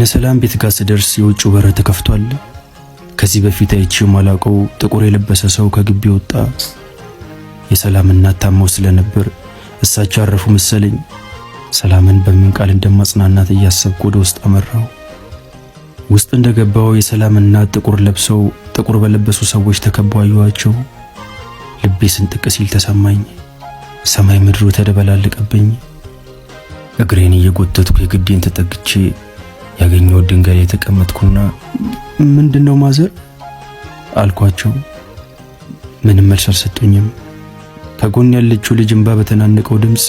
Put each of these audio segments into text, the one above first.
ሰላም ቤት ጋር ስደርስ የውጭው በር ተከፍቷል። ከዚህ በፊት አይቼው ማላውቀው ጥቁር የለበሰ ሰው ከግቢ ወጣ። የሰላም እናት ታመው ስለነበር እሳቸው አረፉ መሰለኝ። ሰላምን በምን ቃል እንደማጽናናት እያሰብኩ ወደ ውስጥ አመራው። ውስጥ እንደገባው የሰላም እናት ጥቁር ለብሰው ጥቁር በለበሱ ሰዎች ተከበው አየኋቸው። ልቤ ስንጥቅ ሲል ተሰማኝ። ሰማይ ምድሩ ተደበላለቀብኝ። እግሬን እየጎተትኩ የግዴን ተጠግቼ ያገኘው ድንጋይ ላይ ተቀመጥኩና ምንድነው ማዘር አልኳቸው። ምንም መልስ አልሰጡኝም። ከጎን ያለችው ልጅ እንባ በተናነቀው ድምፅ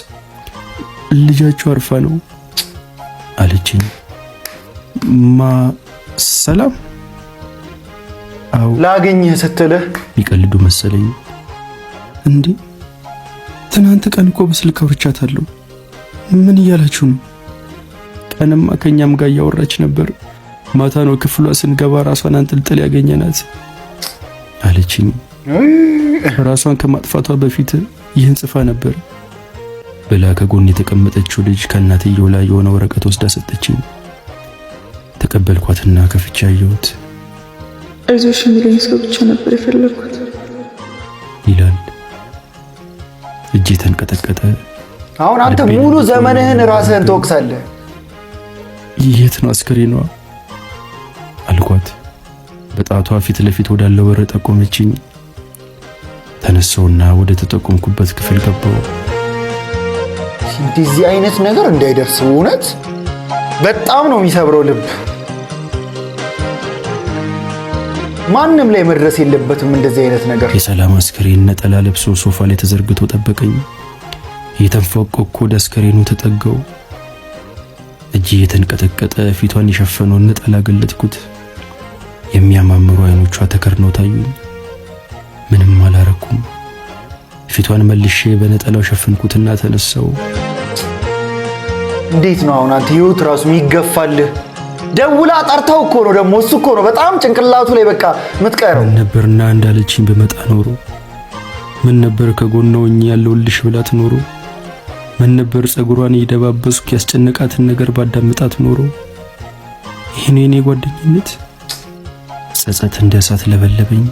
ልጃቸው አርፋ ነው አለችኝ። ሰላም? አው ላገኝህ ስትልህ ቢቀልዱ መሰለኝ። እንዴ ትናንት ቀን እኮ በስልክ አውርቻታለሁ። ምን እያላችሁ ነው? ቀንማ ከኛም ጋር እያወራች ነበር። ማታ ነው ክፍሏ ስንገባ ራሷን አንጠልጥል ያገኘናት አለችኝ። ራሷን ከማጥፋቷ በፊት ይህን ጽፋ ነበር ብላ ከጎን የተቀመጠችው ልጅ ከእናትየው ላይ የሆነ ወረቀት ወስዳ ሰጠችኝ። ተቀበልኳትና ከፍቼ አየሁት። አይዞሽ የሚለኝ ሰው ብቻ ነበር የፈለኩት ይላል። እጄ ተንቀጠቀጠ። አሁን አንተ ሙሉ ዘመንህን ራስህን ትወቅሳለህ። የት ነው አስከሬኗ አልኳት። በጣቷ ፊት ለፊት ወዳለው በር ጠቆመችኝ። ተነሳውና ወደ ተጠቆምኩበት ክፍል ገባው። እንደዚህ አይነት ነገር እንዳይደርስ እውነት በጣም ነው የሚሰብረው ልብ። ማንም ላይ መድረስ የለበትም እንደዚህ አይነት ነገር። የሰላም አስከሬን ነጠላ ለብሶ ሶፋ ላይ ተዘርግቶ ጠበቀኝ። የተንፈቀቅኩ ወደ አስከሬኑ ተጠጋው። እጄ የተንቀጠቀጠ ፊቷን የሸፈነውን ነጠላ ገለጥኩት። የሚያማምሩ አይኖቿ ተከርነው ታዩኝ። ምንም አላረኩም። ፊቷን መልሼ በነጠላው ሸፈንኩትና ተነሳው። እንዴት ነው አሁን አንተ ህይወት ራሱ የሚገፋልህ? ደውላ ጠርታው እኮ ነው ደግሞ እሱ እኮ ነው በጣም ጭንቅላቱ ላይ በቃ ምትቀረው። ምን ነበርና እንዳለችኝ በመጣ ኖሮ፣ ምን ነበር ከጎኗ ያለውልሽ ብላት ኖሮ፣ ምን ነበር ጸጉሯን እየደባበስኩ ያስጨነቃትን ነገር ባዳምጣት ኖሮ። ይሄኔ የኔ ጓደኝነት ጸጸት እንደ እሳት ለበለበኝ።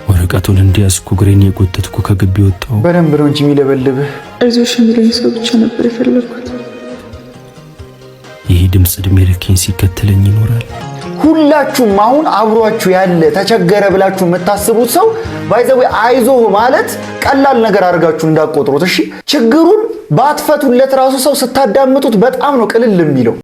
ወረቀቱን እንዲያስኩ እግሬን የጎተትኩ ከግቢ ወጣሁ። በደንብ ነው እንጂ የሚለበልብህ። አይዞሽ የሚለኝ ሰው ብቻ ነበር የፈለኩት። ይህ ድምፅ እድሜ ልኬን ሲከተለኝ ይኖራል። ሁላችሁም አሁን አብሯችሁ ያለ ተቸገረ ብላችሁ የምታስቡት ሰው ባይዘው አይዞህ ማለት ቀላል ነገር አድርጋችሁ እንዳቆጥሩት። እሺ ችግሩን ባትፈቱለት ራሱ ሰው ስታዳምጡት በጣም ነው ቅልል የሚለው።